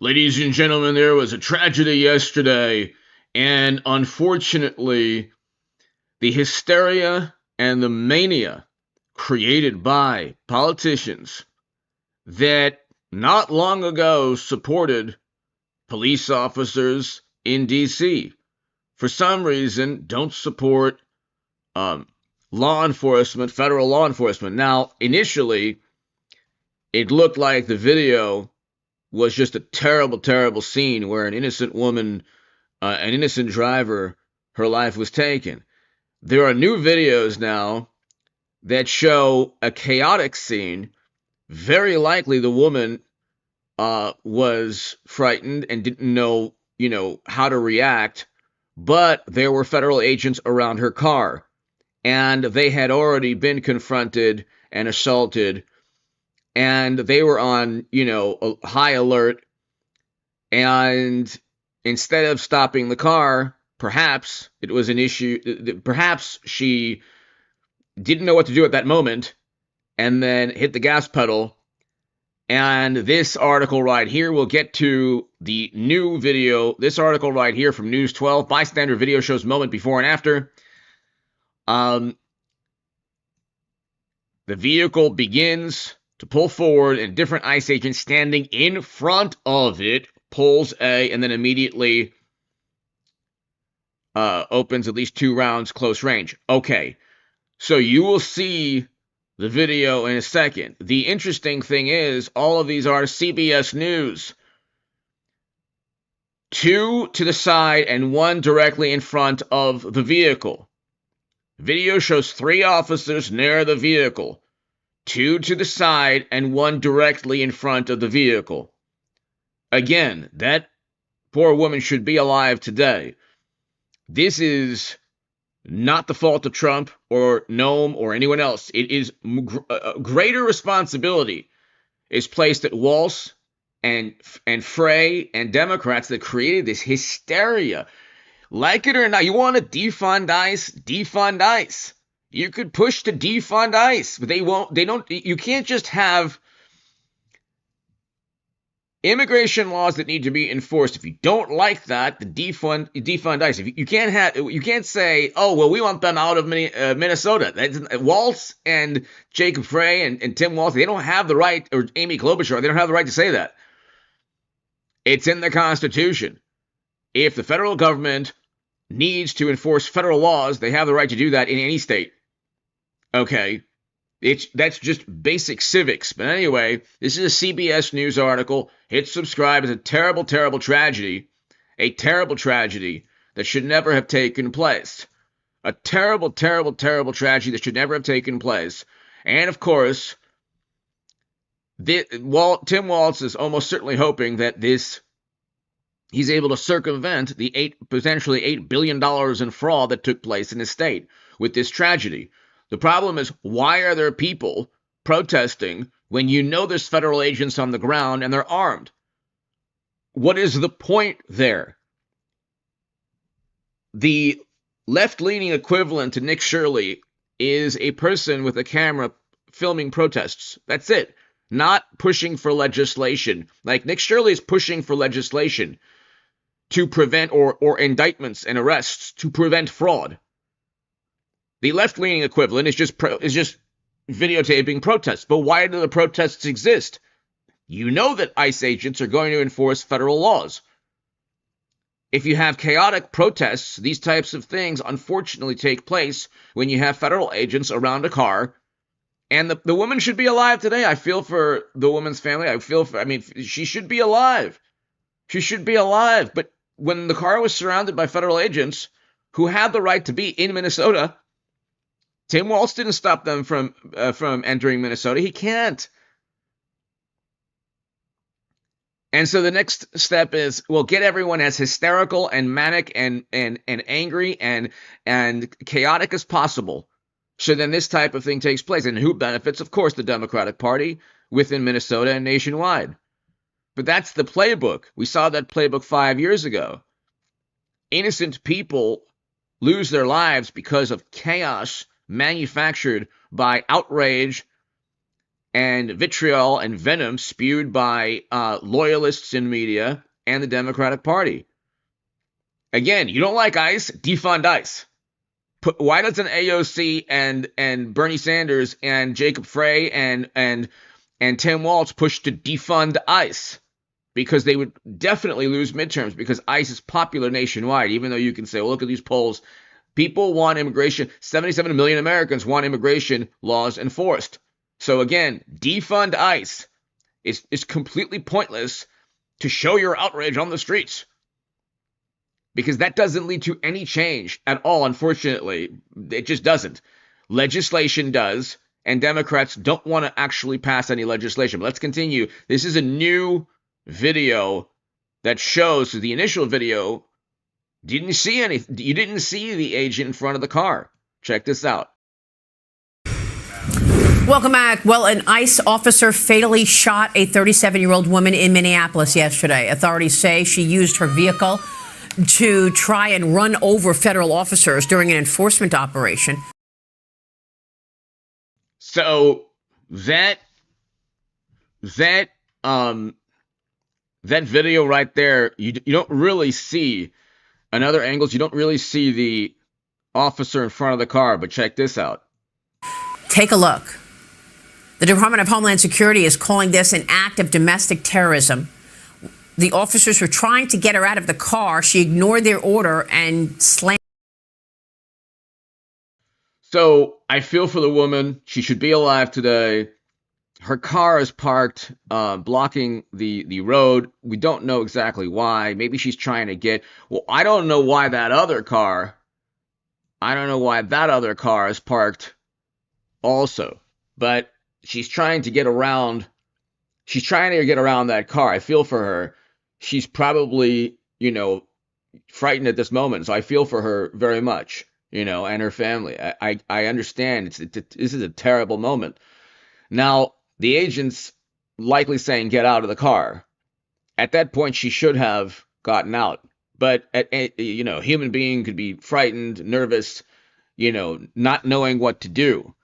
Ladies and gentlemen, there was a tragedy yesterday, and unfortunately, the hysteria and the mania created by politicians that not long ago supported police officers in D.C. for some reason don't support um, law enforcement, federal law enforcement. Now, initially, it looked like the video was just a terrible, terrible scene where an innocent woman, an innocent driver, her life was taken. There are new videos now that show a chaotic scene. Very likely the woman was frightened and didn't know, how to react, but there were federal agents around her car, and they had already been confronted and assaulted, and they were on, a high alert. And instead of stopping the car, perhaps it was an issue. Perhaps she didn't know what to do at that moment and then hit the gas pedal. And this article right here, we'll get to the new video. This article right here from News 12, bystander video shows moment before and after. The vehicle begins to pull forward, and different ICE agents standing in front of it pulls and then immediately opens at least 2 rounds close range. Okay, so you will see the video in a second. The interesting thing is, all of these are CBS News. 2 to the side and 1 directly in front of the vehicle. Video shows 3 officers near the vehicle. 2 to the side and 1 directly in front of the vehicle. Again, that poor woman should be alive today. This is not the fault of Trump or Noam or anyone else. It is greater responsibility is placed at Walz and Frey and Democrats that created this hysteria. Like it or not, you want to defund ICE? Defund ICE. You could push to defund ICE, but they won't. They don't. You can't just have immigration laws that need to be enforced. If you don't like that, the defund ICE. If you can't say, oh well, we want them out of Minnesota. That's Walz and Jacob Frey and Tim Walz. They don't have the right, or Amy Klobuchar. They don't have the right to say that. It's in the Constitution. If the federal government needs to enforce federal laws, they have the right to do that in any state. Okay. That's just basic civics. But anyway, this is a CBS News article. Hit subscribe. It's a terrible, terrible tragedy. A terrible tragedy that should never have taken place. A terrible, terrible, terrible tragedy that should never have taken place. And of course, Tim Walz is almost certainly hoping that he's able to circumvent the potentially $8 billion in fraud that took place in his state with this tragedy. The problem is, why are there people protesting when you know there's federal agents on the ground and they're armed? What is the point there? The left-leaning equivalent to Nick Shirley is a person with a camera filming protests. That's it. Not pushing for legislation. Like Nick Shirley is pushing for legislation to prevent or indictments and arrests to prevent fraud. The left-leaning equivalent is just videotaping protests. But why do the protests exist? You know that ICE agents are going to enforce federal laws. If you have chaotic protests, these types of things unfortunately take place when you have federal agents around a car. And the woman should be alive today. I feel for the woman's family. She should be alive. She should be alive. But when the car was surrounded by federal agents who had the right to be in Minnesota, Tim Walz didn't stop them from entering Minnesota. He can't. And so the next step is, well, get everyone as hysterical and manic and angry and chaotic as possible. So then this type of thing takes place. And who benefits? Of course, the Democratic Party within Minnesota and nationwide. But that's the playbook. We saw that playbook 5 years ago. Innocent people lose their lives because of chaos manufactured by outrage and vitriol and venom spewed by loyalists in media and the Democratic Party. Again, you don't like ICE? Defund ICE. Why doesn't AOC and Bernie Sanders and Jacob Frey and Tim Walz push to defund ICE? Because they would definitely lose midterms because ICE is popular nationwide, even though you can say, well, look at these polls. People want immigration. 77 million Americans want immigration laws enforced. So again, defund ICE is completely pointless to show your outrage on the streets. Because that doesn't lead to any change at all, unfortunately. It just doesn't. Legislation does, and Democrats don't want to actually pass any legislation. But let's continue. This is a new video that shows the initial video. You didn't see the agent in front of the car. Check this out. Welcome back. Well, an ICE officer fatally shot a 37-year-old woman in Minneapolis yesterday. Authorities say she used her vehicle to try and run over federal officers during an enforcement operation. So that video right there, you don't really see another angles. You don't really see the officer in front of the car, but check this out. Take a look. The Department of Homeland Security is calling this an act of domestic terrorism. The officers were trying to get her out of the car. She ignored their order and slammed. So I feel for the woman. She should be alive today. Her car is parked, blocking the road. We don't know exactly why. Maybe she's trying to get. Well, I don't know why that other car is parked also. But she's trying to get around. She's trying to get around that car. I feel for her. She's probably, frightened at this moment. So I feel for her very much, and her family. I understand. This is a terrible moment. Now, the agent's likely saying, get out of the car. At that point, she should have gotten out. But, human being could be frightened, nervous, not knowing what to do.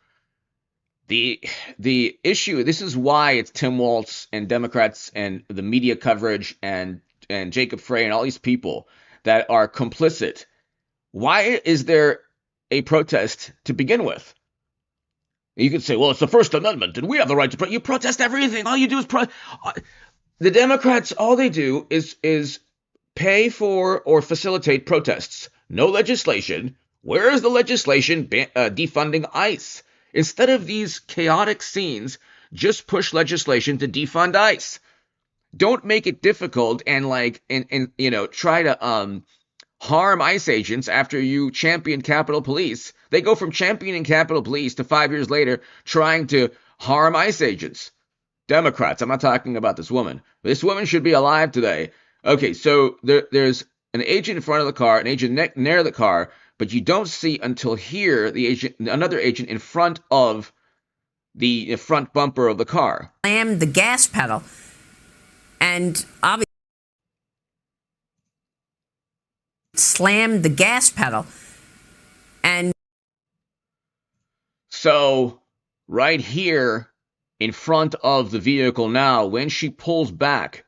The issue, this is why it's Tim Walz and Democrats and the media coverage and Jacob Frey and all these people that are complicit. Why is there a protest to begin with? You could say, well, it's the First Amendment and we have the right to protest. You protest everything. All you do is the Democrats, all they do is pay for or facilitate protests. No legislation. Where is the legislation defunding ICE? Instead of these chaotic scenes, just push legislation to defund ICE. Don't make it difficult and try to harm ICE agents after you champion Capitol Police. They go from championing Capitol Police to 5 years later trying to harm ICE agents. Democrats, I'm not talking about this woman. This woman should be alive today. Okay, so there's an agent in front of the car, an agent near the car, but you don't see until here another agent in front of the front bumper of the car. Slammed the gas pedal, and obviously slammed the gas pedal, and so right here in front of the vehicle now, when she pulls back,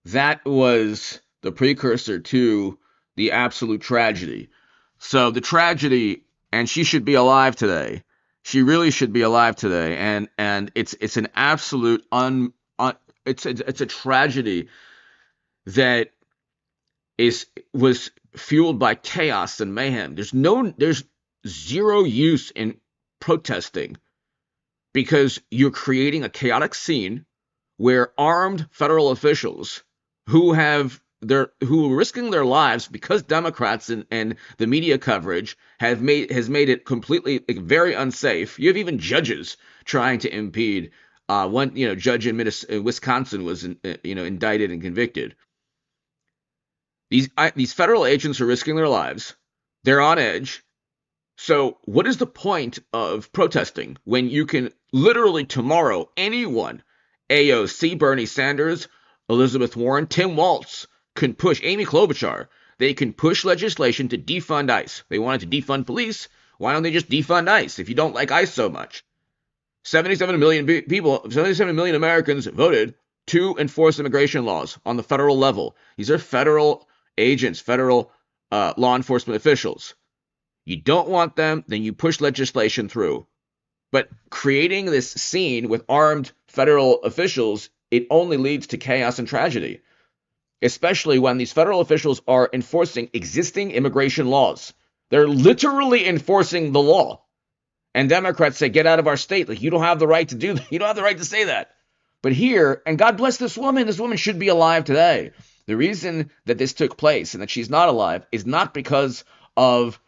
that was the precursor to the absolute tragedy. So the tragedy, and she should be alive today. She really should be alive today, and it's an absolute it's a tragedy that was fueled by chaos and mayhem. There's zero use in protesting because you're creating a chaotic scene where armed federal officials who are risking their lives because Democrats and the media coverage has made it completely very unsafe. You have even judges trying to impede. One judge in Wisconsin was indicted and convicted. These federal agents are risking their lives. They're on edge. So what is the point of protesting when you can literally tomorrow anyone, AOC, Bernie Sanders, Elizabeth Warren, Tim Walz, can push, Amy Klobuchar, they can push legislation to defund ICE. They wanted to defund police. Why don't they just defund ICE if you don't like ICE so much? 77 million people, 77 million Americans voted to enforce immigration laws on the federal level. These are federal agents, federal law enforcement officials. You don't want them, then you push legislation through. But creating this scene with armed federal officials, it only leads to chaos and tragedy, especially when these federal officials are enforcing existing immigration laws. They're literally enforcing the law. And Democrats say, get out of our state. Like, you don't have the right to do that. You don't have the right to say that. But here, and God bless this woman should be alive today. The reason that this took place and that she's not alive is not because of,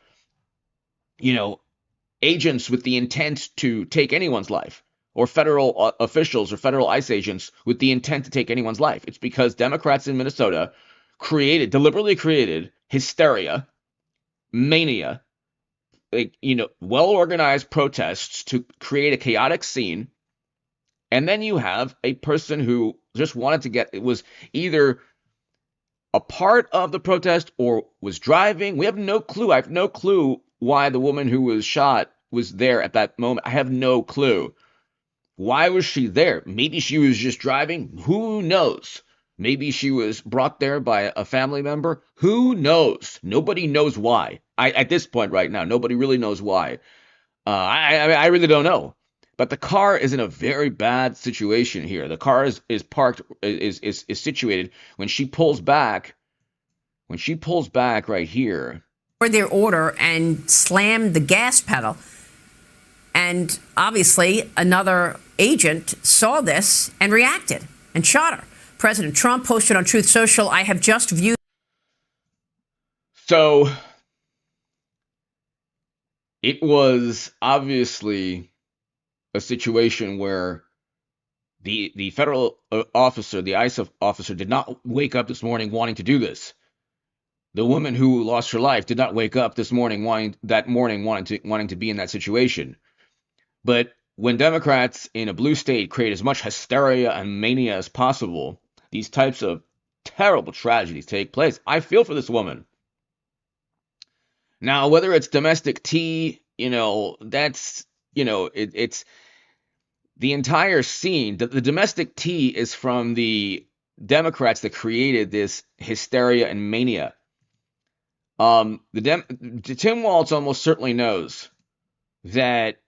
agents with the intent to take anyone's life, or federal officials or federal ICE agents with the intent to take anyone's life. It's because Democrats in Minnesota deliberately created hysteria, mania, well-organized protests to create a chaotic scene. And then you have a person who just it was either a part of the protest or was driving. We have no clue. I have no clue why the woman who was shot was there at that moment. I have no clue. Why was she there? Maybe she was just driving. Who knows? Maybe she was brought there by a family member. Who knows? Nobody knows why. At this point right now, nobody really knows why. I really don't know. But the car is in a very bad situation here. The car is parked, is situated when she pulls back. When she pulls back right here. For their order and slammed the gas pedal. And obviously, another agent saw this and reacted and shot her. President Trump posted on Truth Social, I have just viewed. So it was obviously a situation where the federal officer, the ICE officer, did not wake up this morning wanting to do this. The woman who lost her life did not wake up this morning wanting to be in that situation. But when Democrats in a blue state create as much hysteria and mania as possible, these types of terrible tragedies take place. I feel for this woman. Now, whether it's domestic tea, it's the entire scene. The domestic tea is from the Democrats that created this hysteria and mania. Tim Walz almost certainly knows that,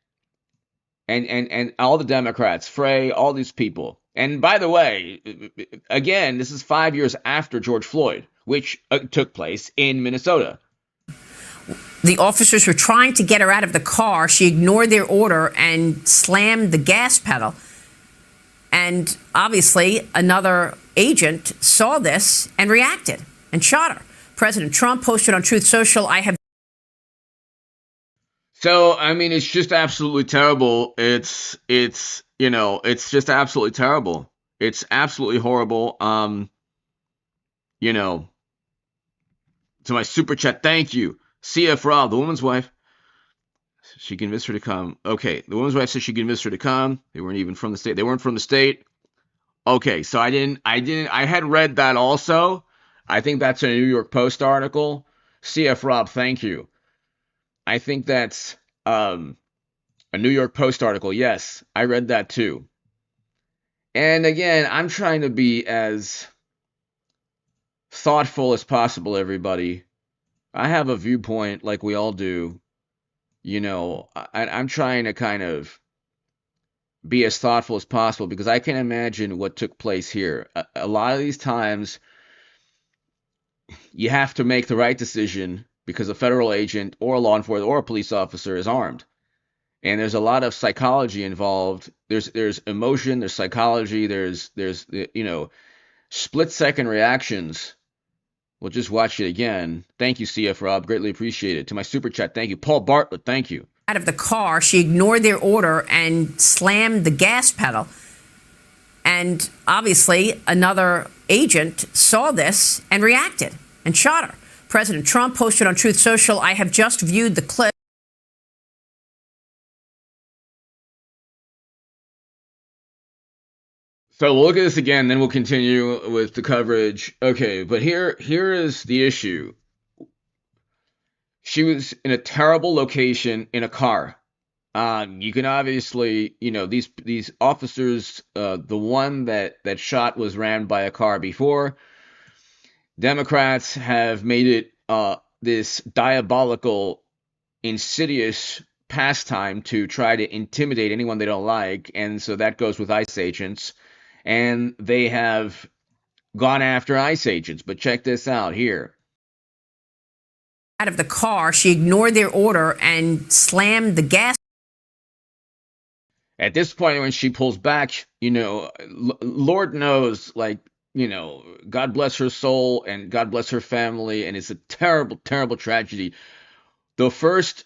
and all the Democrats, Frey, all these people. And by the way, again, this is 5 years after George Floyd, which took place in Minnesota. The officers were trying to get her out of the car. She ignored their order and slammed the gas pedal. And obviously, another agent saw this and reacted and shot her. President Trump posted on Truth Social, I have. So, I mean, it's just absolutely terrible. It's just absolutely terrible. It's absolutely horrible. To my super chat, thank you. CF Rob, the woman's wife, she convinced her to come. Okay, the woman's wife said she convinced her to come. They weren't even from the state. They weren't from the state. Okay, so I had read that also. I think that's a New York Post article. CF Rob, thank you. I think that's a New York Post article. Yes, I read that too. And again, I'm trying to be as thoughtful as possible, everybody. I have a viewpoint like we all do. I'm trying to kind of be as thoughtful as possible because I can imagine what took place here. A lot of these times, you have to make the right decision because a federal agent or a law enforcement or a police officer is armed. And there's a lot of psychology involved. There's emotion, there's psychology, there's split-second reactions. We'll just watch it again. Thank you, CF Rob. Greatly appreciate it. To my super chat, thank you. Paul Bartlett, thank you. Out of the car, she ignored their order and slammed the gas pedal. And obviously, another agent saw this and reacted and shot her. President Trump posted on Truth Social, I have just viewed the clip. So we'll look at this again, then we'll continue with the coverage. Okay, but here is the issue. She was in a terrible location in a car. You can obviously, these officers, the one that shot was ran by a car before. Democrats have made it this diabolical, insidious pastime to try to intimidate anyone they don't like, and so that goes with ICE agents, and they have gone after ICE agents. But check this out here. Out of the car, she ignored their order and slammed the gas. At this point, when she pulls back, Lord knows, God bless her soul and God bless her family, and it's a terrible, terrible tragedy. The first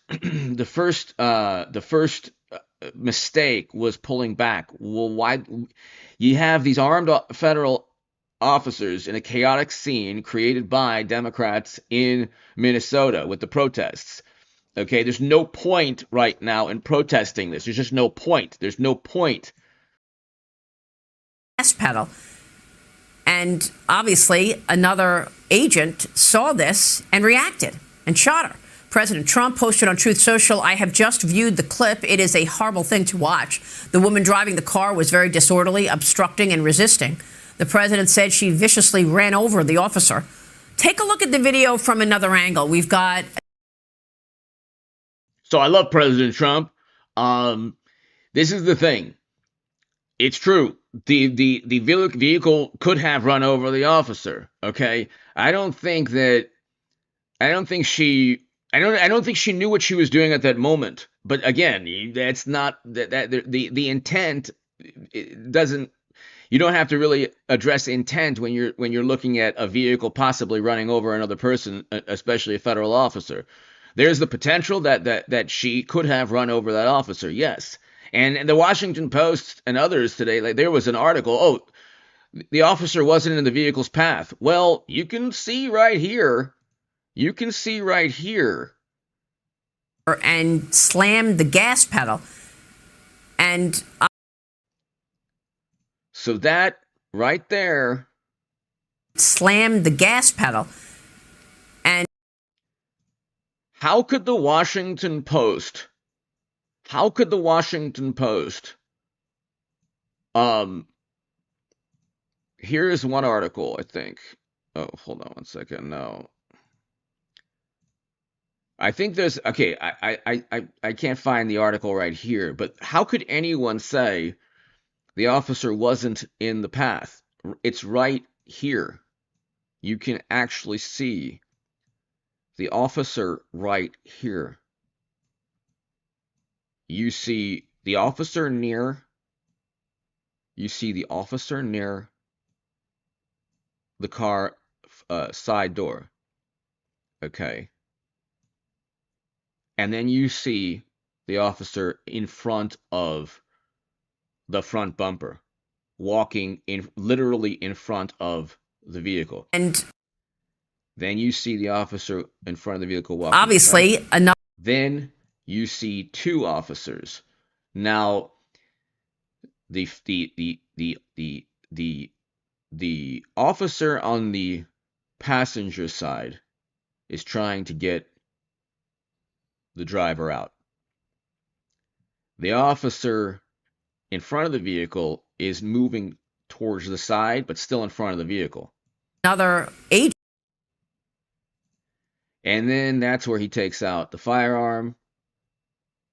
mistake was pulling back. Well, why? You have these armed federal officers in a chaotic scene created by Democrats in Minnesota with the protests. Okay, there's no point right now in protesting this. There's just no point. There's no point. Gas pedal. And obviously, another agent saw this and reacted and shot her. President Trump posted on Truth Social, "I have just viewed the clip. It is a horrible thing to watch. The woman driving the car was very disorderly, obstructing and resisting. The president said she viciously ran over the officer." Take a look at the video from another angle. We've got... So I love President Trump. This is the thing. It's true. The vehicle could have run over the officer. Okay. I don't think she knew what she was doing at that moment. But again, that's not the intent. It doesn't. You don't have to really address intent when you're looking at a vehicle possibly running over another person, especially a federal officer. There's the potential that she could have run over that officer. Yes. And the Washington Post and others today, there was an article, the officer wasn't in the vehicle's path. Well, you can see right here. And slammed the gas pedal. And so that right there. Slammed the gas pedal. And How could the Washington Post here's one article, I think. Oh, hold on one second. No. I think there's, okay, I can't find the article right here, but how could anyone say the officer wasn't in the path? It's right here. You can actually see the officer right here. You see the officer near the car side door. Okay. And then you see the officer in front of the front bumper, walking literally in front of the vehicle. And then you see the officer in front of the vehicle walking. Obviously, right? Another. Then you see two officers. Now, the officer on the passenger side is trying to get the driver out. The officer in front of the vehicle is moving towards the side, but still in front of the vehicle. Another agent. And then that's where he takes out the firearm,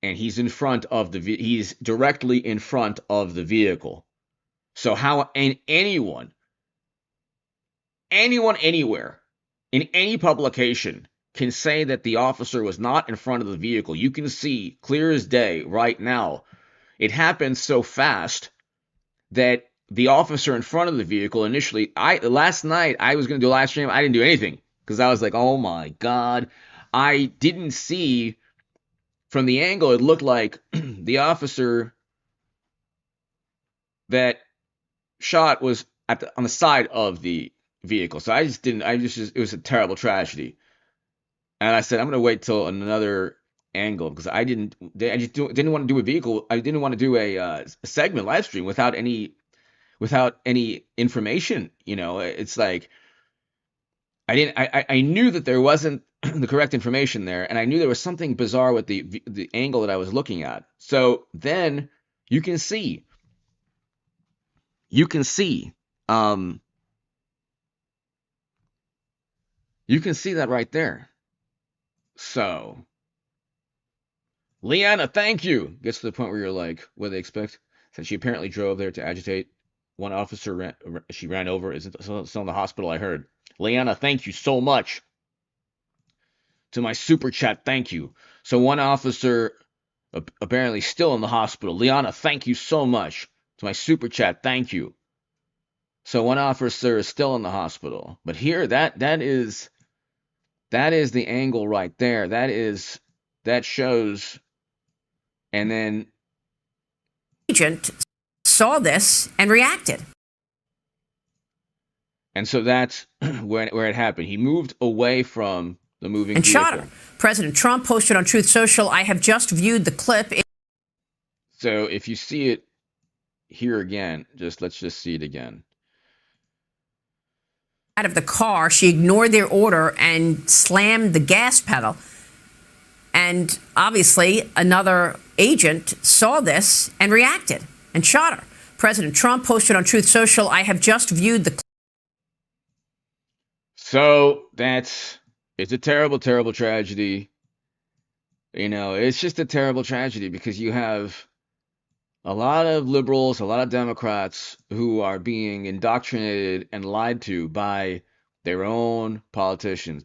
and he's directly in front of the vehicle. So how anyone anywhere in any publication can say that the officer was not in front of the vehicle? You can see clear as day right now. It happened so fast that the officer in front of the vehicle initially, last night I was going to do a live stream. I didn't do anything because I was like, oh my God. I didn't see from the angle. It looked like the officer that shot was on the side of the vehicle. So it was a terrible tragedy. And I said, I'm going to wait till another angle because I didn't want to do a vehicle. I didn't want to do a segment live stream without any information. It's like I knew that there wasn't the correct information there, and I knew there was something bizarre with the angle that I was looking at. So then you can see, um, you can see that right there. So, Leanna, thank you. Gets to the point where you're like, what do they expect? Since she apparently drove there to agitate, one officer she ran over is still in the hospital, I heard. Leanna, thank you so much. To my super chat, thank you. So one officer apparently still in the hospital. Liana, thank you so much. To my super chat, thank you. So one officer is still in the hospital. But here, that is the angle right there. That shows. And then agent saw this and reacted. And so that's where it happened. He moved away from the moving and vehicle. Shot her. President Trump posted on Truth Social, I have just viewed the clip. So if you see it here again, let's just see it again. Out of the car, she ignored their order and slammed the gas pedal. And obviously, another agent saw this and reacted and shot her. President Trump posted on Truth Social, I have just viewed the clip. So it's a terrible, terrible tragedy. You know, it's just a terrible tragedy because you have a lot of liberals, a lot of Democrats who are being indoctrinated and lied to by their own politicians.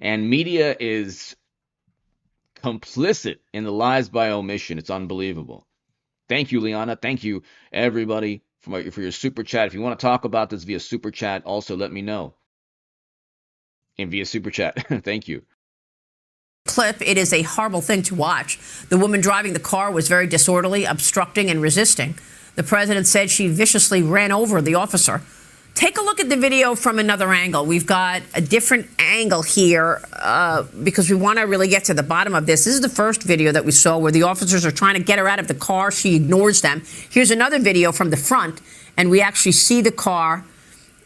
And media is complicit in the lies by omission. It's unbelievable. Thank you, Liana. Thank you, everybody, for your super chat. If you want to talk about this via super chat, also let me know. And via super chat. Thank you. Clip, it is a horrible thing to watch. The woman driving the car was very disorderly, obstructing and resisting. The president said she viciously ran over the officer. Take a look at the video from another angle. We've got a different angle here because we want to really get to the bottom of this. This is the first video that we saw where the officers are trying to get her out of the car. She ignores them. Here's another video from the front, and we actually see the car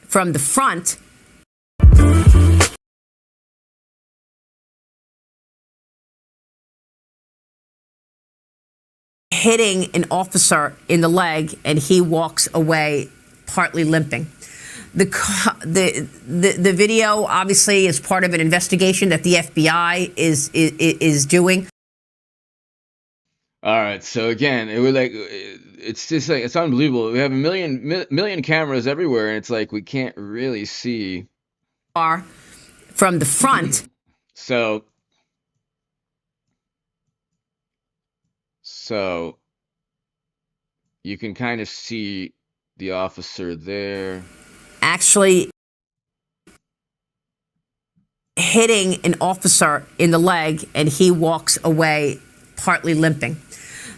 from the front. Hitting an officer in the leg, and he walks away partly limping. The video obviously is part of an investigation that the FBI is doing. All right, so again, it's just like it's unbelievable. We have a million cameras everywhere, and it's like we can't really see from the front. So you can kind of see the officer there. Actually hitting an officer in the leg, and he walks away partly limping.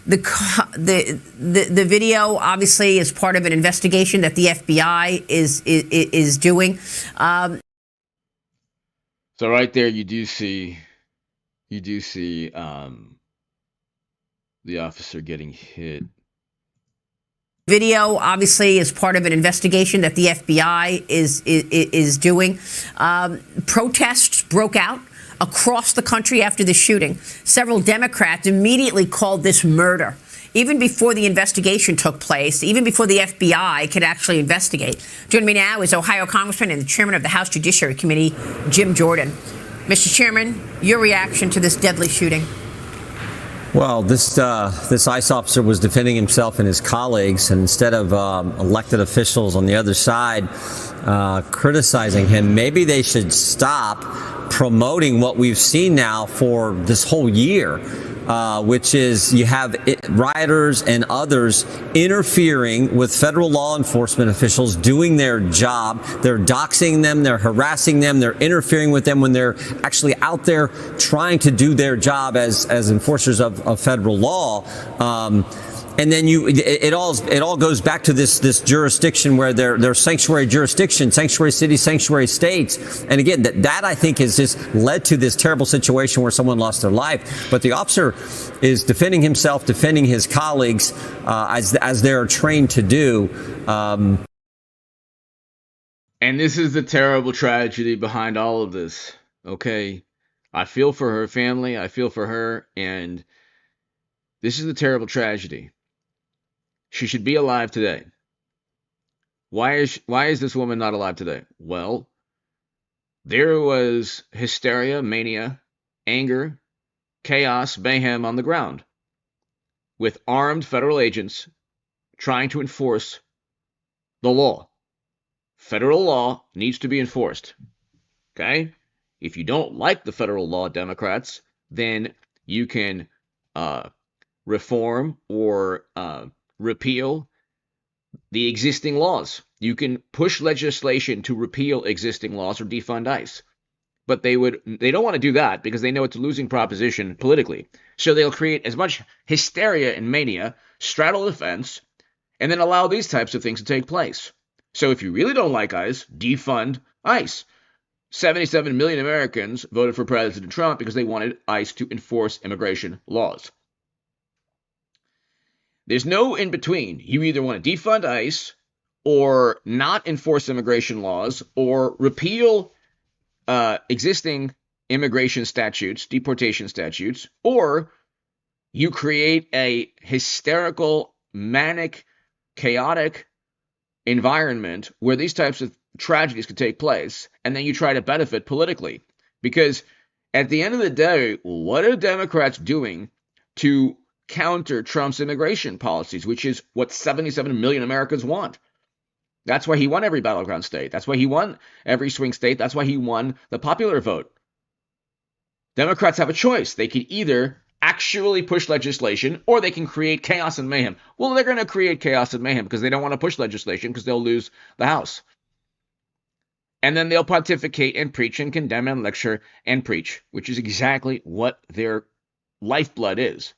The video obviously is part of an investigation that the FBI is doing. So right there, you do see the officer getting hit. Video obviously is part of an investigation that the FBI is doing. Protests broke out across the country after the shooting. Several Democrats immediately called this murder, even before the investigation took place, even before the FBI could actually investigate. Joining me now is Ohio Congressman and the Chairman of the House Judiciary Committee, Jim Jordan. Mr. Chairman, your reaction to this deadly shooting? Well, this ICE officer was defending himself and his colleagues, and instead of elected officials on the other side criticizing him, maybe they should stop promoting what we've seen now for this whole year, which is you have rioters and others interfering with federal law enforcement officials doing their job. They're doxing them, they're harassing them, they're interfering with them when they're actually out there trying to do their job as enforcers of federal law. And then it all goes back to this jurisdiction where they're sanctuary jurisdiction, sanctuary cities, sanctuary states. And again, that I think has just led to this terrible situation where someone lost their life. But the officer is defending himself, defending his colleagues, as they're trained to do. And this is the terrible tragedy behind all of this. Okay. I feel for her family. I feel for her. And this is a terrible tragedy. She should be alive today. Why is this woman not alive today? Well, there was hysteria, mania, anger, chaos, mayhem on the ground with armed federal agents trying to enforce the law. Federal law needs to be enforced. Okay? If you don't like the federal law, Democrats, then you can reform or repeal the existing laws. You can push legislation to repeal existing laws or defund ICE. But they don't want to do that because they know it's a losing proposition politically. So they'll create as much hysteria and mania, straddle the fence, and then allow these types of things to take place. So if you really don't like ICE, defund ICE. 77 million Americans voted for President Trump because they wanted ICE to enforce immigration laws. There's no in between. You either want to defund ICE or not enforce immigration laws or repeal existing immigration statutes, deportation statutes, or you create a hysterical, manic, chaotic environment where these types of tragedies could take place, and then you try to benefit politically. Because at the end of the day, what are Democrats doing to counter Trump's immigration policies, which is what 77 million Americans want? That's why he won every battleground state. That's why he won every swing state. That's why he won the popular vote. Democrats have a choice. They can either actually push legislation or they can create chaos and mayhem. Well, they're going to create chaos and mayhem because they don't want to push legislation because they'll lose the House. And then they'll pontificate and preach and condemn and lecture and preach, which is exactly what their lifeblood is.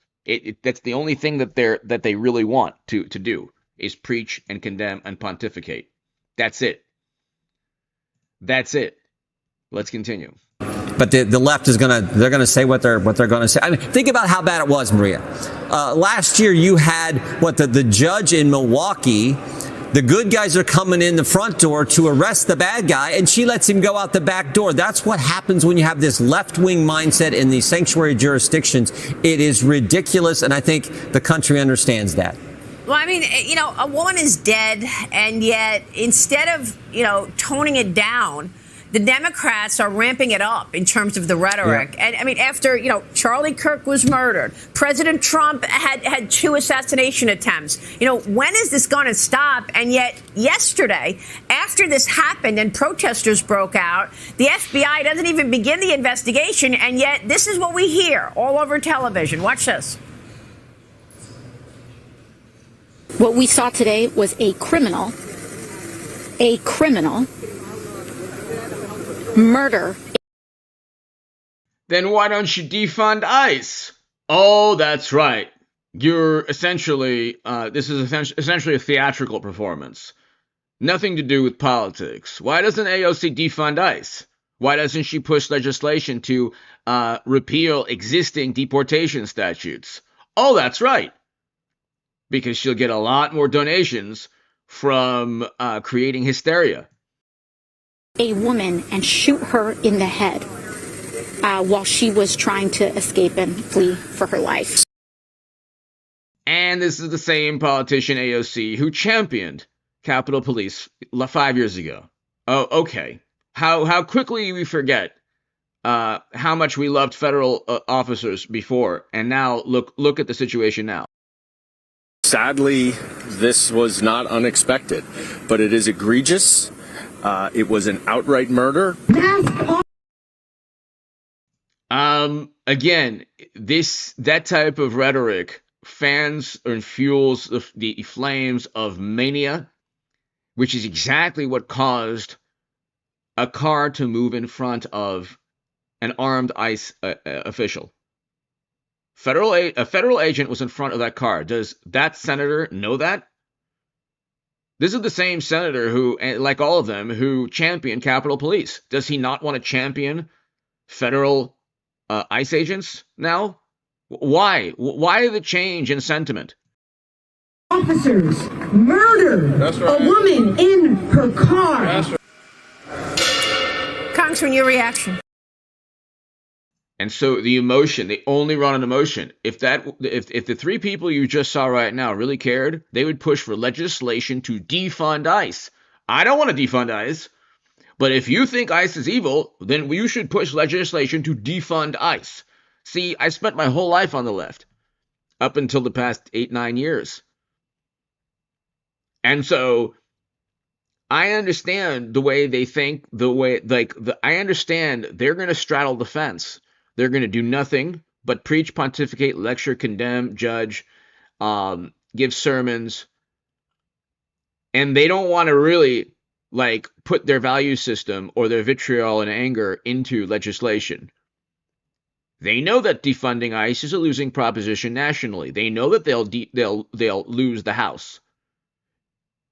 That's the only thing that they really want to do is preach and condemn and pontificate. That's it. That's it. Let's continue. But the left is they're gonna say what they're gonna say. I mean, think about how bad it was, Maria. Last year you had the judge in Milwaukee. The good guys are coming in the front door to arrest the bad guy, and she lets him go out the back door. That's what happens when you have this left-wing mindset in these sanctuary jurisdictions. It is ridiculous, and I think the country understands that. Well, I mean, a woman is dead, and yet instead of, toning it down, the Democrats are ramping it up in terms of the rhetoric. Yeah. And I mean, after, Charlie Kirk was murdered, President Trump had 2 assassination attempts. When is this going to stop? And yet yesterday, after this happened and protesters broke out, the FBI doesn't even begin the investigation. And yet this is what we hear all over television. Watch this. What we saw today was a criminal murder. Then why don't you defund ICE? Oh, that's right. You're essentially, this is essentially a theatrical performance. Nothing to do with politics. Why doesn't AOC defund ICE? Why doesn't she push legislation to repeal existing deportation statutes? Oh, that's right. Because she'll get a lot more donations from creating hysteria. A woman and shoot her in the head while she was trying to escape and flee for her life. And this is the same politician, AOC, who championed Capitol Police 5 years ago. Oh, okay. How quickly we forget how much we loved federal officers before, and now look at the situation now. Sadly, this was not unexpected, but it is egregious. It was an outright murder. Again, that type of rhetoric fans and fuels the flames of mania, which is exactly what caused a car to move in front of an armed ICE official. A federal agent was in front of that car. Does that senator know that? This is the same senator who, like all of them, who championed Capitol Police. Does he not want to champion federal ICE agents now? Why? Why the change in sentiment? Officers murdered a woman in her car. Congressman, your reaction? And so the emotion, they only run on emotion. If the three people you just saw right now really cared, they would push for legislation to defund ICE. I don't want to defund ICE, but if you think ICE is evil, then you should push legislation to defund ICE. See, I spent my whole life on the left, up until the past 8-9 years. And so I understand the way they think, I understand they're going to straddle the fence. They're going to do nothing but preach, pontificate, lecture, condemn, judge, give sermons. And they don't want to really put their value system or their vitriol and anger into legislation. They know that defunding ICE is a losing proposition nationally. They know that they'll lose the House.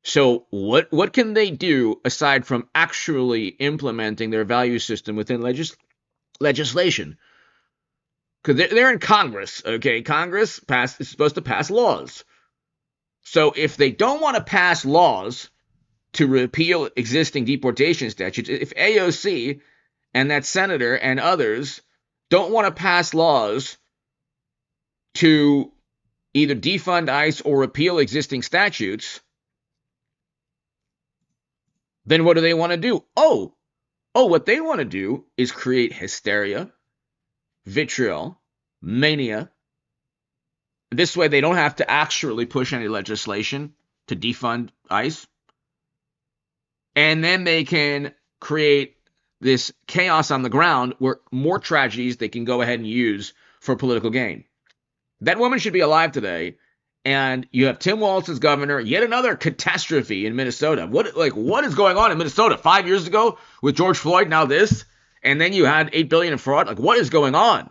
So what can they do aside from actually implementing their value system within legislation? Because they're in Congress, okay? Congress is supposed to pass laws. So if they don't want to pass laws to repeal existing deportation statutes, if AOC and that senator and others don't want to pass laws to either defund ICE or repeal existing statutes, then what do they want to do? What they want to do is create hysteria, vitriol, mania. This way they don't have to actually push any legislation to defund ICE. And then they can create this chaos on the ground where more tragedies they can go ahead and use for political gain. That woman should be alive today. And you have Tim Walz as governor, yet another catastrophe in Minnesota. What is going on in Minnesota? 5 years ago with George Floyd, now this, and then you had $8 billion in fraud. What is going on?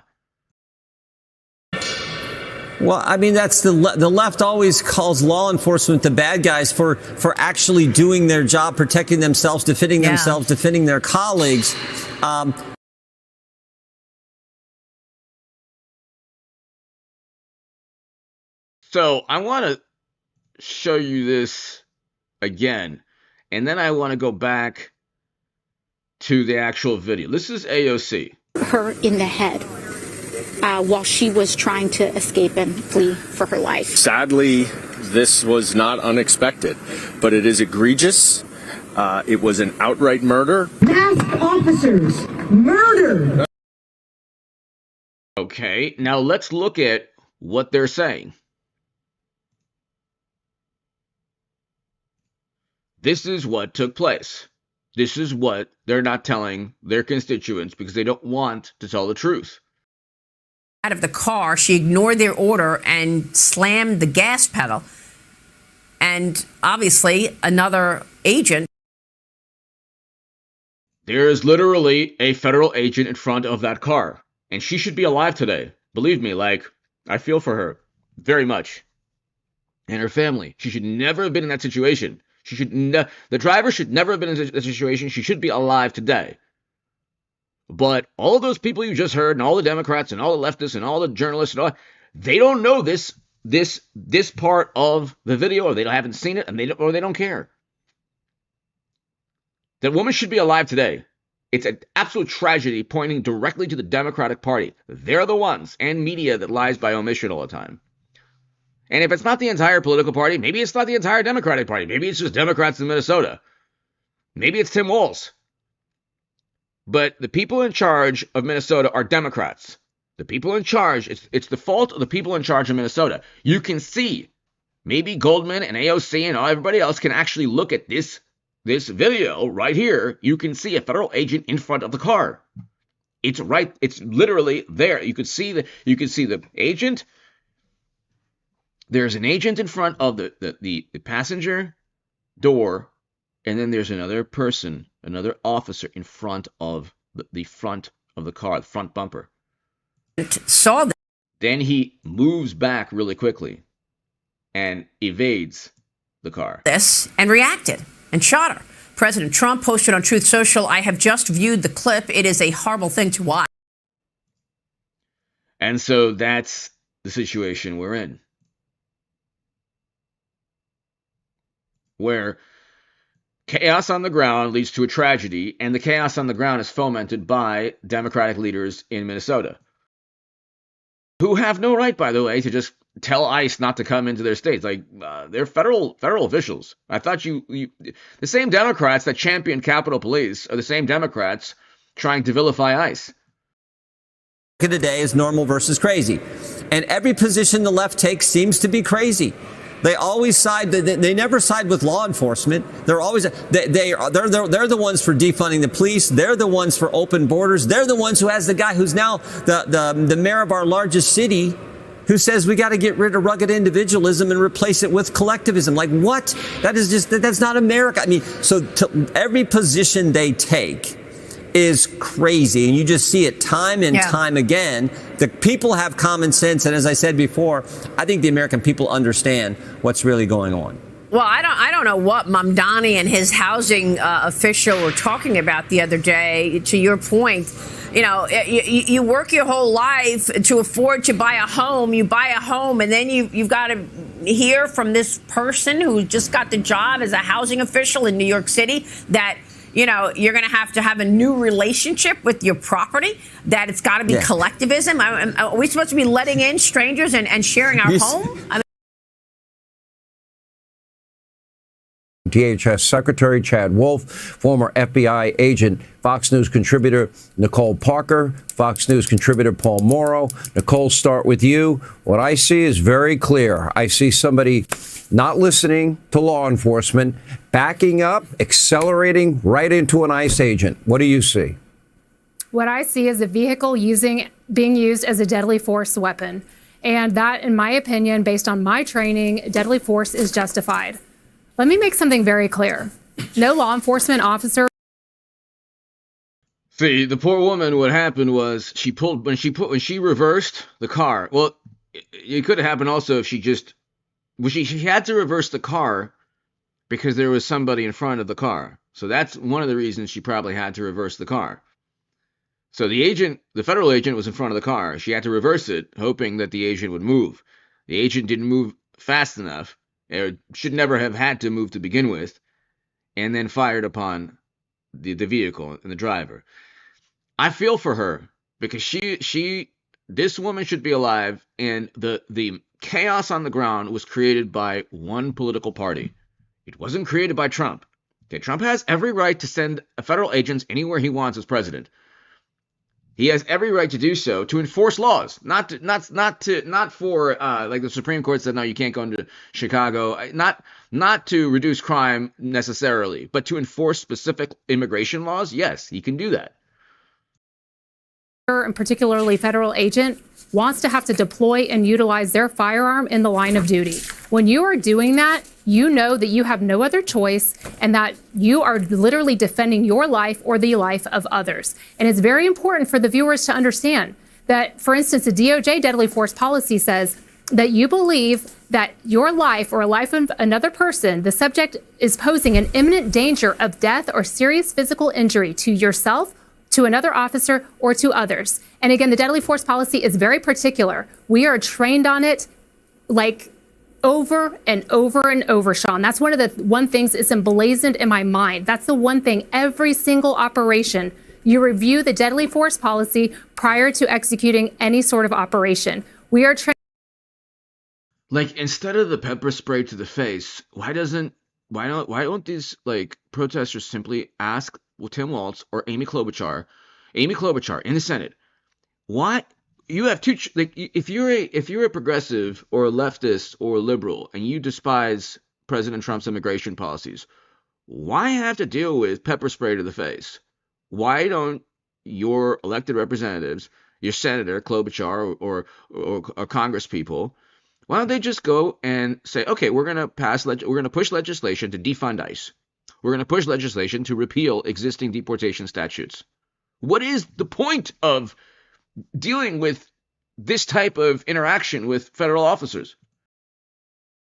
Well, I mean, that's the left always calls law enforcement the bad guys for actually doing their job, protecting themselves, defending themselves, defending their colleagues. So I want to show you this again, and then I want to go back to the actual video. This is AOC. Her in the head while she was trying to escape and flee for her life. Sadly, this was not unexpected, but it is egregious. It was an outright murder. Masked officers, murder. Okay, now let's look at what they're saying. This is what took place. This is what they're not telling their constituents because they don't want to tell the truth. Out of the car, she ignored their order and slammed the gas pedal. And obviously, another agent. There is literally a federal agent in front of that car. And she should be alive today. Believe me, I feel for her very much. And her family. She should never have been in that situation. The driver should never have been in that situation. She should be alive today. But all of those people you just heard, and all the Democrats, and all the leftists, and all the journalists, they don't know this part of the video, or they haven't seen it, and they don't care. That woman should be alive today. It's an absolute tragedy pointing directly to the Democratic Party. They're the ones, and media, that lies by omission all the time. And if it's not the entire political party, maybe it's not the entire Democratic Party. Maybe it's just Democrats in Minnesota. Maybe it's Tim Walz. But the people in charge of Minnesota are Democrats. The people in charge, it's the fault of the people in charge of Minnesota. You can see, maybe Goldman and AOC and everybody else can actually look at this video right here. You can see a federal agent in front of the car. It's right. It's literally there. You could see the agent. There's an agent in front of the passenger door, and then there's another person, another officer in front of the front of the car, the front bumper. Saw that. Then he moves back really quickly and evades the car. This and reacted and shot her. President Trump posted on Truth Social, "I have just viewed the clip. It is a horrible thing to watch." And so that's the situation we're in, where chaos on the ground leads to a tragedy, and the chaos on the ground is fomented by Democratic leaders in Minnesota. who have no right, by the way, to just tell ICE not to come into their states. Like, they're federal officials. I thought the same Democrats that champion Capitol Police are the same Democrats trying to vilify ICE. Today is normal versus crazy. And every position the left takes seems to be crazy. They always side. They never side with law enforcement. They're always they're the ones for defunding the police. They're the ones for open borders. They're the ones who has the guy who's now the mayor of our largest city, who says we got to get rid of rugged individualism and replace it with collectivism. Like, what? That's not America. I mean, so every position they take is crazy, and you just see it time and time again. The people have common sense, and as I said before, I think the American people understand what's really going on. Well, I don't know what Mamdani and his housing official were talking about the other day. To your point, you work your whole life to afford to buy a home. You buy a home, and then you've got to hear from this person who just got the job as a housing official in New York City that you're going to have a new relationship with your property, that it's got to be collectivism. Are we supposed to be letting in strangers and sharing our home? DHS Secretary Chad Wolf, former FBI agent, Fox News contributor Nicole Parker, Fox News contributor Paul Morrow. Nicole, start with you. What I see is very clear. I see somebody not listening to law enforcement, backing up, accelerating right into an ICE agent. What do you see? What I see is a vehicle being used as a deadly force weapon. And that, in my opinion, based on my training, deadly force is justified. Let me make something very clear. No law enforcement officer. See, the poor woman, what happened was when she reversed the car. Well, it could have happened also if she had to reverse the car because there was somebody in front of the car. So that's one of the reasons she probably had to reverse the car. So the federal agent was in front of the car. She had to reverse it, hoping that the agent would move. The agent didn't move fast enough. It should never have had to move to begin with, and then fired upon the vehicle and the driver. I feel for her because this woman should be alive, and the chaos on the ground was created by one political party. It wasn't created by Trump. Okay, Trump has every right to send federal agents anywhere he wants as president. He has every right to do so, to enforce laws, not for like the Supreme Court said, no, you can't go into Chicago, not to reduce crime necessarily, but to enforce specific immigration laws. Yes, he can do that. And particularly federal agent wants to have to deploy and utilize their firearm in the line of duty. When you are doing that, you know that you have no other choice and that you are literally defending your life or the life of others. And it's very important for the viewers to understand that, for instance, the DOJ deadly force policy says that you believe that your life or a life of another person, the subject is posing an imminent danger of death or serious physical injury to yourself, to another officer, or to others. And again, the deadly force policy is very particular. We are trained on it like over and over and over, Sean. That's one of the things that's emblazoned in my mind. That's the one thing, every single operation, you review the deadly force policy prior to executing any sort of operation. We are trained. Like, instead of the pepper spray to the face, why don't these protesters simply ask Tim Walz or Amy Klobuchar in the Senate, why you have two, if you're a progressive or a leftist or a liberal and you despise President Trump's immigration policies, why have to deal with pepper spray to the face? Why don't your elected representatives, your senator Klobuchar or Congress people, why don't they just go and say, okay, we're going to push legislation to defund ICE. We're going to push legislation to repeal existing deportation statutes. What is the point of dealing with this type of interaction with federal officers?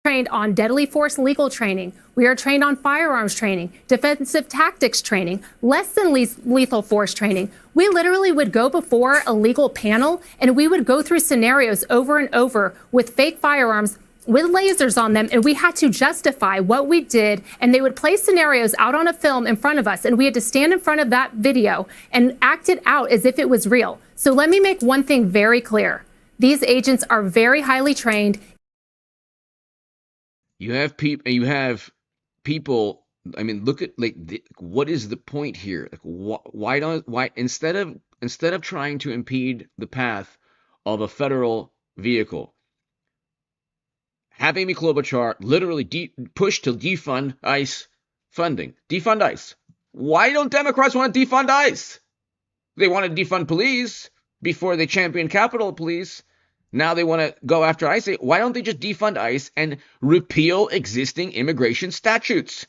Trained on deadly force legal training. We are trained on firearms training, defensive tactics training, less than lethal force training. We literally would go before a legal panel and we would go through scenarios over and over with fake firearms with lasers on them, and we had to justify what we did, and they would play scenarios out on a film in front of us, and we had to stand in front of that video and act it out as if it was real. So let me make one thing very clear. These agents are very highly trained. You have people. I mean, look at what is the point here? Like, why instead of trying to impede the path of a federal vehicle, have Amy Klobuchar literally push to defund ICE funding. Defund ICE. Why don't Democrats want to defund ICE? They want to defund police before they championed Capitol Police. Now they want to go after ICE. Why don't they just defund ICE and repeal existing immigration statutes?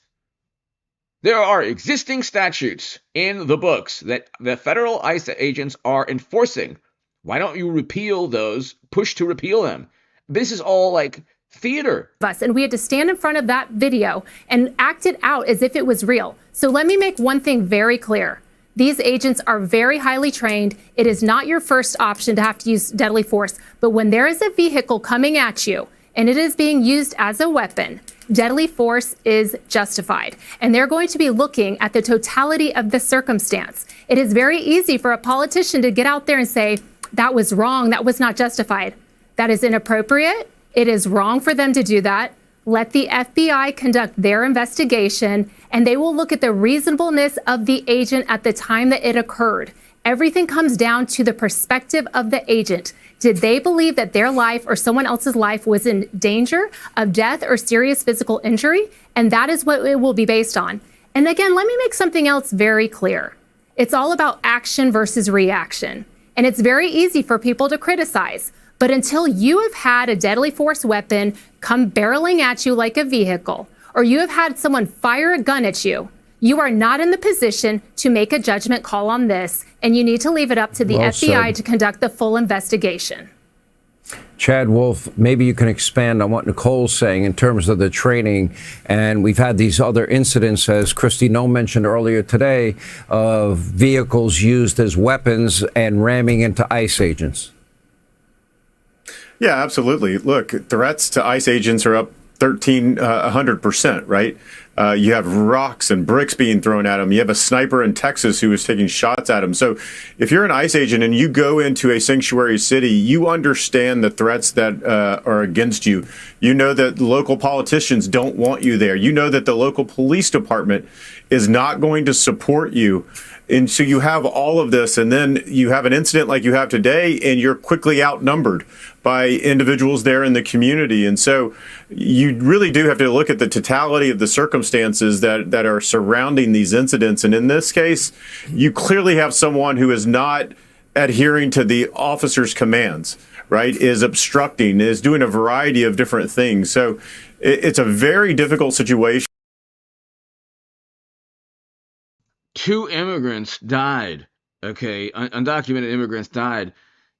There are existing statutes in the books that the federal ICE agents are enforcing. Why don't you repeal those, push to repeal them? This is all like theater. And we had to stand in front of that video and act it out as if it was real. So let me make one thing very clear. These agents are very highly trained. It is not your first option to have to use deadly force. But when there is a vehicle coming at you and it is being used as a weapon, deadly force is justified. And they're going to be looking at the totality of the circumstance. It is very easy for a politician to get out there and say, that was wrong, that was not justified. That is inappropriate. It is wrong for them to do that. Let the FBI conduct their investigation, and they will look at the reasonableness of the agent at the time that it occurred. Everything comes down to the perspective of the agent. Did they believe that their life or someone else's life was in danger of death or serious physical injury? And that is what it will be based on. And again, let me make something else very clear. It's all about action versus reaction. And it's very easy for people to criticize. But until you have had a deadly force weapon come barreling at you like a vehicle, or you have had someone fire a gun at you, you are not in the position to make a judgment call on this, and you need to leave it up to the FBI to conduct the full investigation. Chad Wolf, maybe you can expand on what Nicole's saying in terms of the training. And we've had these other incidents, as Kristi Noem mentioned earlier today, of vehicles used as weapons and ramming into ICE agents. Yeah, absolutely. Look, threats to ICE agents are up 100%, right? You have rocks and bricks being thrown at them. You have a sniper in Texas who was taking shots at him. So if you're an ICE agent and you go into a sanctuary city, you understand the threats that are against you. You know that local politicians don't want you there. You know that the local police department is not going to support you. And so you have all of this, and then you have an incident like you have today, and you're quickly outnumbered by individuals there in the community. And so you really do have to look at the totality of the circumstances that are surrounding these incidents. And in this case, you clearly have someone who is not adhering to the officer's commands, right, is obstructing, is doing a variety of different things. So it's a very difficult situation. 2 immigrants died. Okay, undocumented immigrants died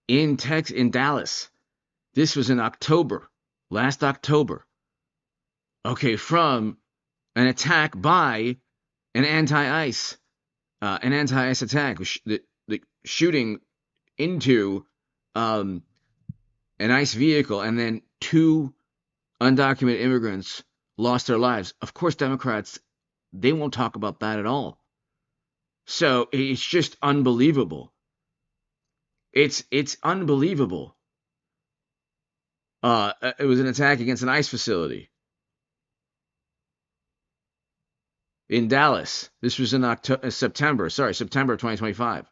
in Dallas. This was in October, last October. Okay, from an attack by an anti-ICE attack, the shooting into an ICE vehicle, and then 2 undocumented immigrants lost their lives. Of course, Democrats, they won't talk about that at all. So it's just unbelievable. It's unbelievable. It was an attack against an ICE facility in Dallas. This was in September of 2025.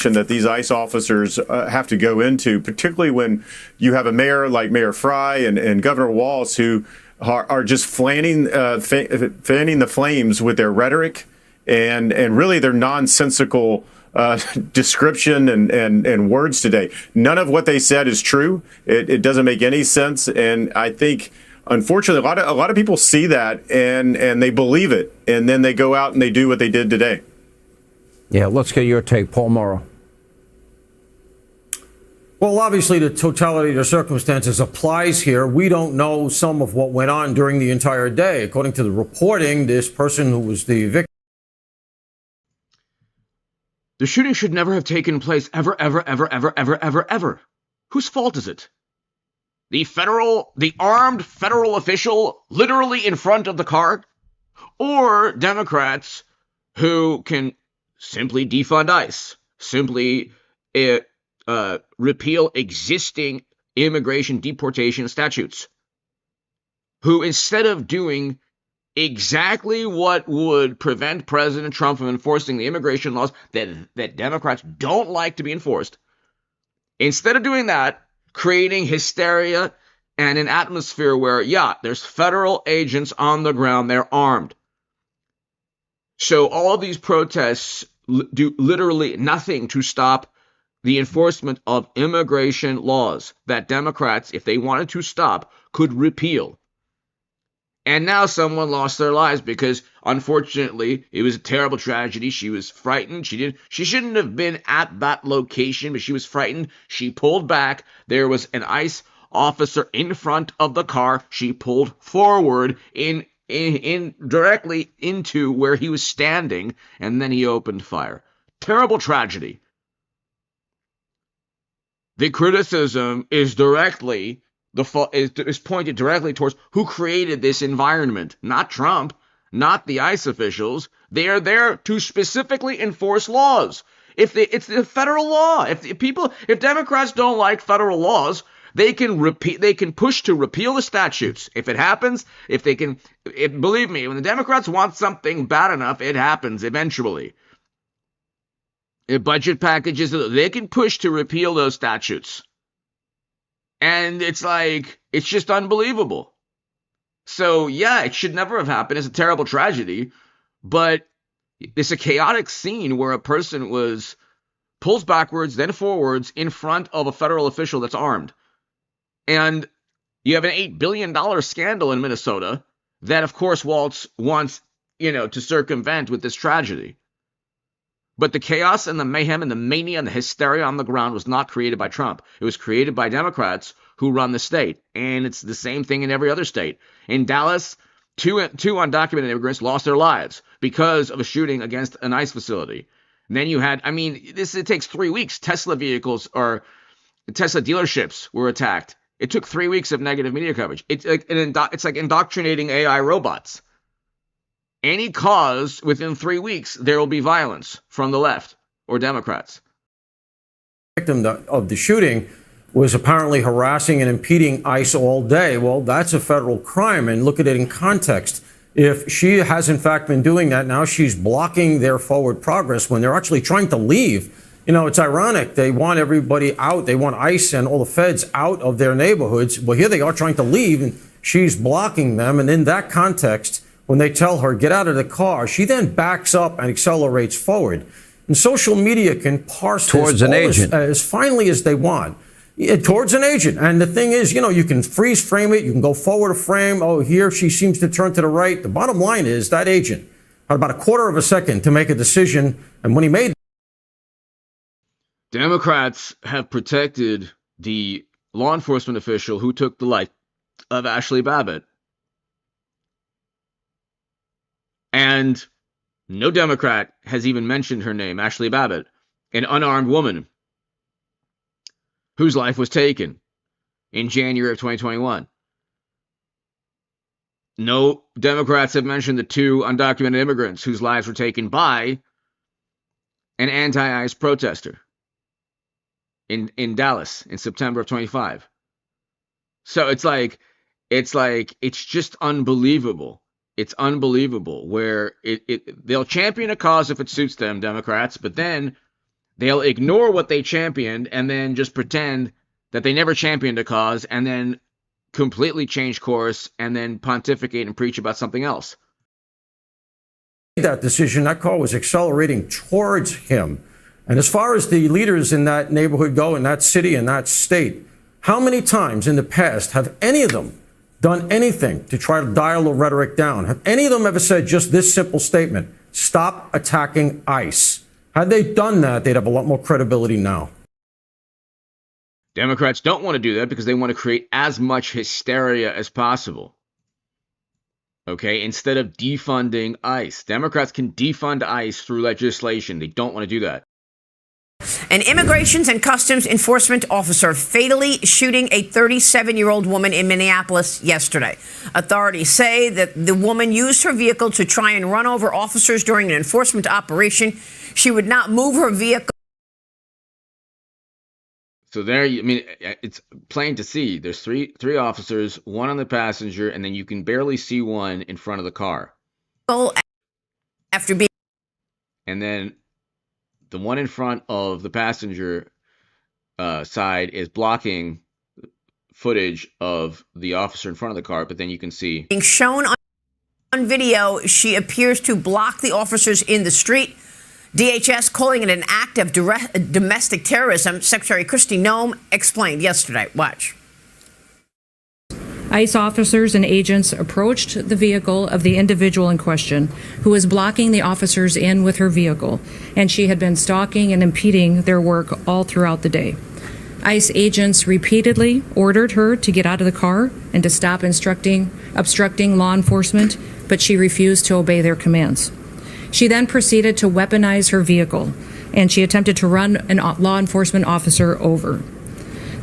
That these ICE officers have to go into, particularly when you have a mayor like Mayor Fry and Governor Walz who are just fanning the flames with their rhetoric and really their nonsensical description and words today. None of what they said is true. It doesn't make any sense. And I think, unfortunately, a lot of people see that and they believe it. And then they go out and they do what they did today. Yeah, let's get your take, Paul Mauro. Well, obviously, the totality of the circumstances applies here. We don't know some of what went on during the entire day. According to the reporting, this person who was the victim. The shooting should never have taken place ever. Whose fault is it? The armed federal official literally in front of the car? Or Democrats who can simply defund ICE, simply repeal existing immigration deportation statutes, who instead of doing exactly what would prevent President Trump from enforcing the immigration laws that Democrats don't like to be enforced, instead of doing that, creating hysteria and an atmosphere where, yeah, there's federal agents on the ground, they're armed. So all of these protests do literally nothing to stop the enforcement of immigration laws that Democrats, if they wanted to stop, could repeal. And now someone lost their lives because, unfortunately, it was a terrible tragedy. She was frightened. She shouldn't have been at that location, but she was frightened. She pulled back. There was an ICE officer in front of the car. She pulled forward in directly into where he was standing, and then he opened fire. Terrible tragedy. The criticism is directly is pointed directly towards who created this environment, not Trump, not the ICE officials. They are there to specifically enforce laws. It's the federal law. If Democrats don't like federal laws, they can push to repeal the statutes. If it happens, believe me, when the Democrats want something bad enough, it happens eventually. If budget packages, they can push to repeal those statutes. And it's just unbelievable. So, yeah, it should never have happened. It's a terrible tragedy. But it's a chaotic scene where a person pulls backwards, then forwards in front of a federal official that's armed. And you have an $8 billion scandal in Minnesota that, of course, Waltz wants, to circumvent with this tragedy. But the chaos and the mayhem and the mania and the hysteria on the ground was not created by Trump. It was created by Democrats who run the state. And it's the same thing in every other state. In Dallas, two undocumented immigrants lost their lives because of a shooting against an ICE facility. And then you had, it takes 3 weeks. Tesla vehicles or Tesla dealerships were attacked. It took 3 weeks of negative media coverage. It's like indoctrinating AI robots. Any cause, within 3 weeks, there will be violence from the left or Democrats. The victim of the shooting was apparently harassing and impeding ICE all day. Well, that's a federal crime, and look at it in context. If she has, in fact, been doing that, now she's blocking their forward progress when they're actually trying to leave. It's ironic. They want everybody out. They want ICE and all the feds out of their neighborhoods. Well, here they are trying to leave, and she's blocking them. And in that context, when they tell her, get out of the car, she then backs up and accelerates forward. And social media can parse towards an agent as finely as they want. Towards an agent. And the thing is, you can freeze frame it. You can go forward a frame. Oh, here she seems to turn to the right. The bottom line is that agent had about a quarter of a second to make a decision. And when he made Democrats have protected the law enforcement official who took the life of Ashley Babbitt. And no Democrat has even mentioned her name, Ashley Babbitt, an unarmed woman whose life was taken in January of 2021. No Democrats have mentioned the 2 undocumented immigrants whose lives were taken by an anti-ICE protester in Dallas in September of 25. So it's just unbelievable. It's unbelievable where they'll champion a cause if it suits them, Democrats, but then they'll ignore what they championed and then just pretend that they never championed a cause and then completely change course and then pontificate and preach about something else. that decision, that car was accelerating towards him. And as far as the leaders in that neighborhood go, in that city, in that state, how many times in the past have any of them done anything to try to dial the rhetoric down? Have any of them ever said just this simple statement, stop attacking ICE? Had they done that, they'd have a lot more credibility now. Democrats don't want to do that because they want to create as much hysteria as possible. Okay, instead of defunding ICE. Democrats can defund ICE through legislation. They don't want to do that. An Immigration and Customs Enforcement officer fatally shooting a 37-year-old woman in Minneapolis yesterday. Authorities say that the woman used her vehicle to try and run over officers during an enforcement operation. She would not move her vehicle So there, I mean, it's plain to see. There's three officers, one on the passenger, and then you can barely see one in front of the car. After being, and then the one in front of the passenger side is blocking footage of the officer in front of the car, but then you can see being shown on video, she appears to block the officers in the street. DHS calling it an act of domestic terrorism. Secretary Kristi Noem explained yesterday. Watch. ICE officers and agents approached the vehicle of the individual in question, who was blocking the officers in with her vehicle, and she had been stalking and impeding their work all throughout the day. ICE agents repeatedly ordered her to get out of the car and to stop obstructing law enforcement, but she refused to obey their commands. She then proceeded to weaponize her vehicle, and she attempted to run a law enforcement officer over.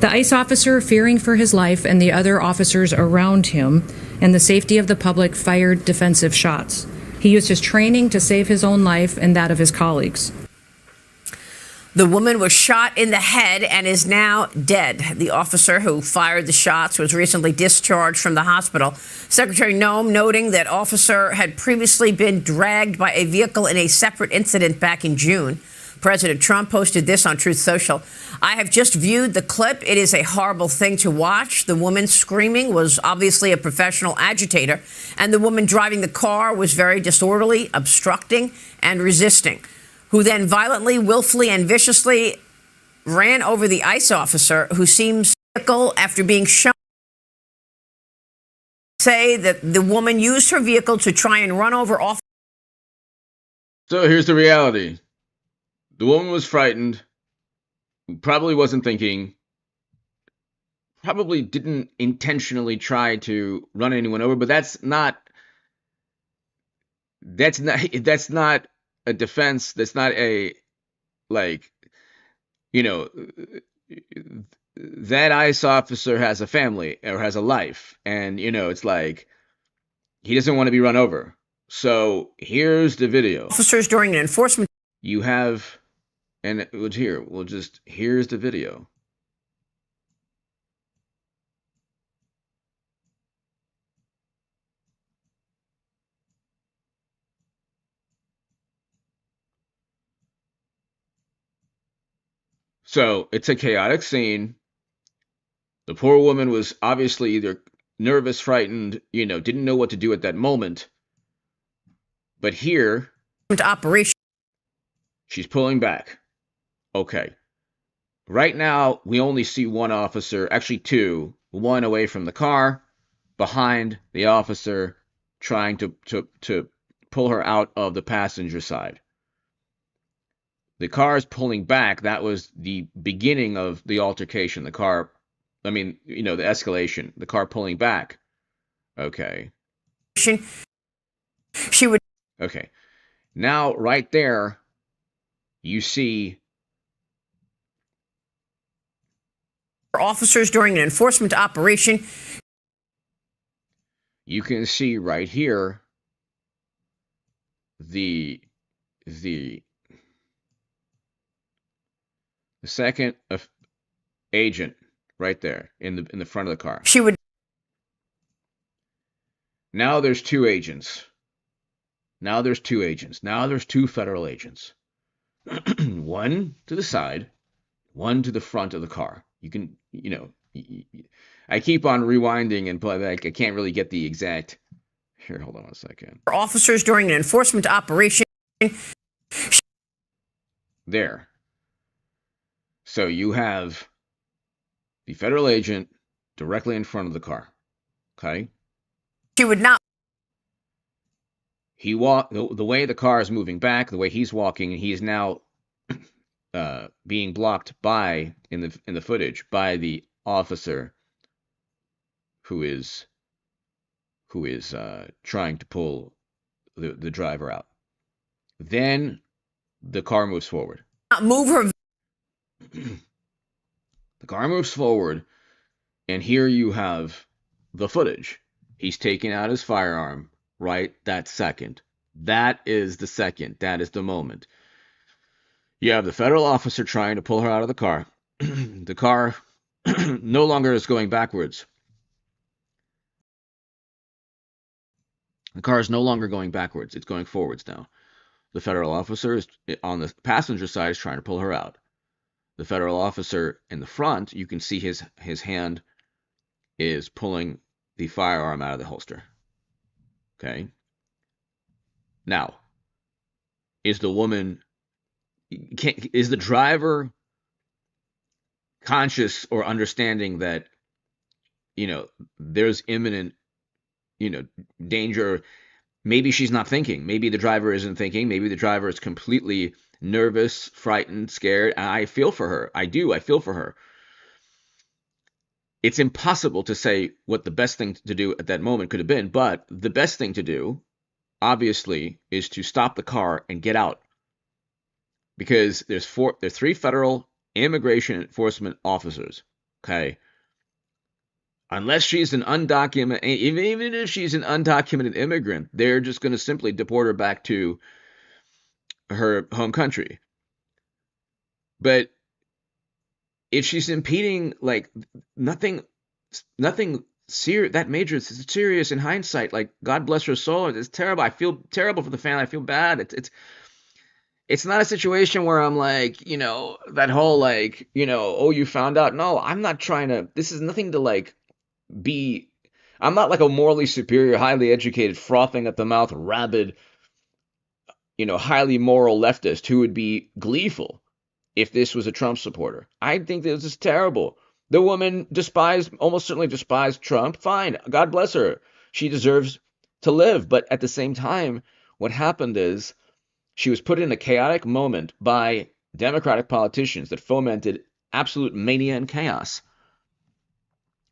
The ICE officer, fearing for his life and the other officers around him and the safety of the public, fired defensive shots. He used his training to save his own life and that of his colleagues. The woman was shot in the head and is now dead. The officer who fired the shots was recently discharged from the hospital. Secretary Noem noting that officer had previously been dragged by a vehicle in a separate incident back in June. President Trump posted this on Truth Social. I have just viewed the clip. It is a horrible thing to watch. The woman screaming was obviously a professional agitator, and the woman driving the car was very disorderly, obstructing, and resisting, who then violently, willfully, and viciously ran over the ICE officer, who seems vehicle after being shown. Say that the woman used her vehicle to try and run over officers. So here's the reality. The woman was frightened, probably wasn't thinking, probably didn't intentionally try to run anyone over, but that's not a defense. That's not a, like, you know, that ICE officer has a family or has a life, and, you know, it's like he doesn't want to be run over. So here's the video. Officers during an enforcement. You have, and it was here. Here's the video. So it's a chaotic scene. The poor woman was obviously either nervous, frightened, you know, didn't know what to do at that moment. But here, operation. She's pulling back. Okay. Right now, we only see one officer, actually two, one away from the car, behind the officer, trying to pull her out of the passenger side. The car is pulling back. That was the beginning of the altercation. The escalation. The car pulling back. Okay. She would. Okay. Now, right there, you see officers during an enforcement operation. You can see right here the second agent right there in the front of the car. She would. Now there's two agents. Now there's two federal agents. One to the side, one to the front of the car. You can, you know, I keep on rewinding and play back. I can't really get the exact. Here, hold on a second. Officers during an enforcement operation. There. So you have the federal agent directly in front of the car. Okay? She would not. The way the car is moving back, the way he's walking, he is now being blocked by, in the footage, by the officer who is trying to pull the driver out. Then the car moves forward. Move her. The car moves forward, and here you have the footage. He's taking out his firearm right that second. That is the second. That is the moment. You have the federal officer trying to pull her out of the car. The car no longer is going backwards. The car is no longer going backwards. It's going forwards now. The federal officer is on the passenger side is trying to pull her out. The federal officer in the front, you can see his hand is pulling the firearm out of the holster. Okay. Now, is the driver conscious or understanding that, there's imminent, danger? Maybe she's not thinking. Maybe the driver isn't thinking. Maybe the driver is completely nervous, frightened, scared. I feel for her. I do. I feel for her. It's impossible to say what the best thing to do at that moment could have been, but the best thing to do, obviously, is to stop the car and get out. Because there's 3 federal immigration enforcement officers. Okay. Unless she's an undocumented, even if she's an undocumented immigrant, they're just going to simply deport her back to her home country. But if she's impeding, like, nothing serious, that major, it's serious in hindsight, like, God bless her soul. It's terrible. I feel terrible for the family. I feel bad. It's not a situation where I'm like, that whole, like, oh, you found out. No, I'm not trying to, this is nothing to, like, I'm not like a morally superior, highly educated, frothing at the mouth, rabid, highly moral leftist who would be gleeful if this was a Trump supporter. I think this is terrible. The woman almost certainly despised Trump. Fine. God bless her. She deserves to live. But at the same time, what happened is she was put in a chaotic moment by Democratic politicians that fomented absolute mania and chaos.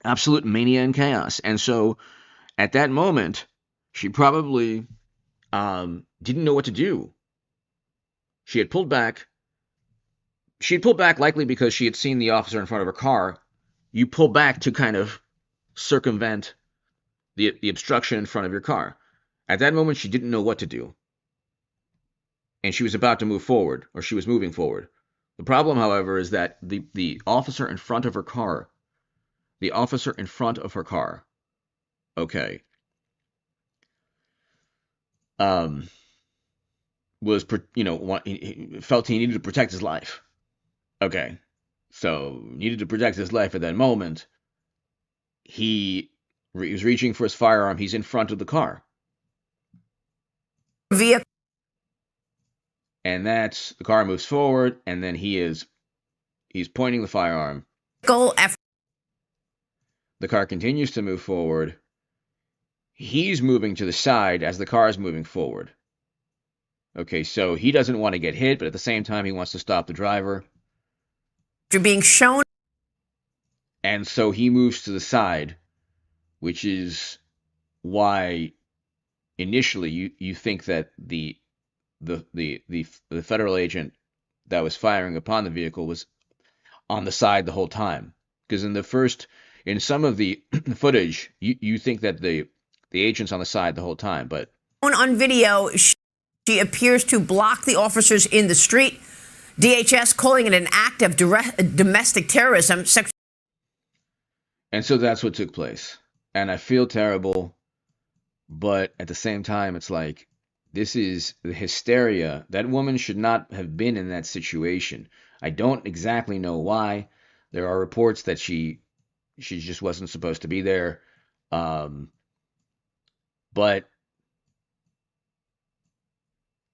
Absolute mania and chaos. And so at that moment, she probably didn't know what to do. She had pulled back. She had pulled back likely because she had seen the officer in front of her car. You pull back to kind of circumvent the obstruction in front of your car. At that moment, she didn't know what to do. And she was about to move forward, or she was moving forward. The problem, however, is that the officer in front of her car, okay, was, felt he needed to protect his life. Okay, so needed to protect his life at that moment. He was reaching for his firearm. He's in front of the car. And the car moves forward, and then he's pointing the firearm. The car continues to move forward. He's moving to the side as the car is moving forward. Okay, so he doesn't want to get hit, but at the same time, he wants to stop the driver. You're being shown. And so he moves to the side, which is why initially you think that the federal agent that was firing upon the vehicle was on the side the whole time. Because in some of the footage, you think that the agent's on the side the whole time, but on video, she appears to block the officers in the street. DHS calling it an act of domestic terrorism. And so that's what took place. And I feel terrible, but at the same time, it's like, this is the hysteria. That woman should not have been in that situation. I don't exactly know why. There are reports that she just wasn't supposed to be there. But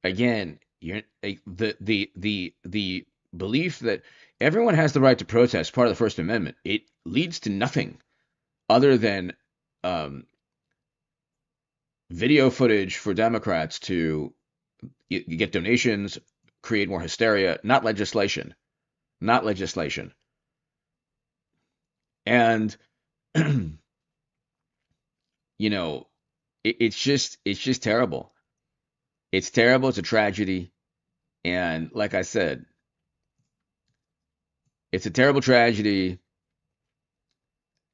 again, the belief that everyone has the right to protest, part of the First Amendment, it leads to nothing other than video footage for Democrats to get donations, create more hysteria, not legislation. And it's just terrible. It's terrible. It's a tragedy. And like I said, it's a terrible tragedy.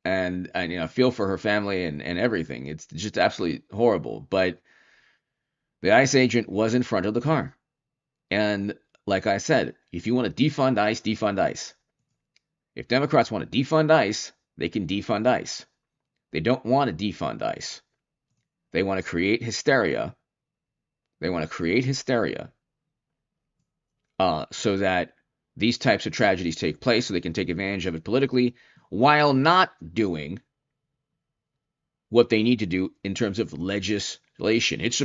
And I feel for her family and everything. It's just absolutely horrible. But the ICE agent was in front of the car. And like I said, if you want to defund ICE, defund ICE. If Democrats want to defund ICE, they can defund ICE. They don't want to defund ICE. They want to create hysteria. They want to create hysteria so that these types of tragedies take place so they can take advantage of it politically while not doing what they need to do in terms of legislation. It's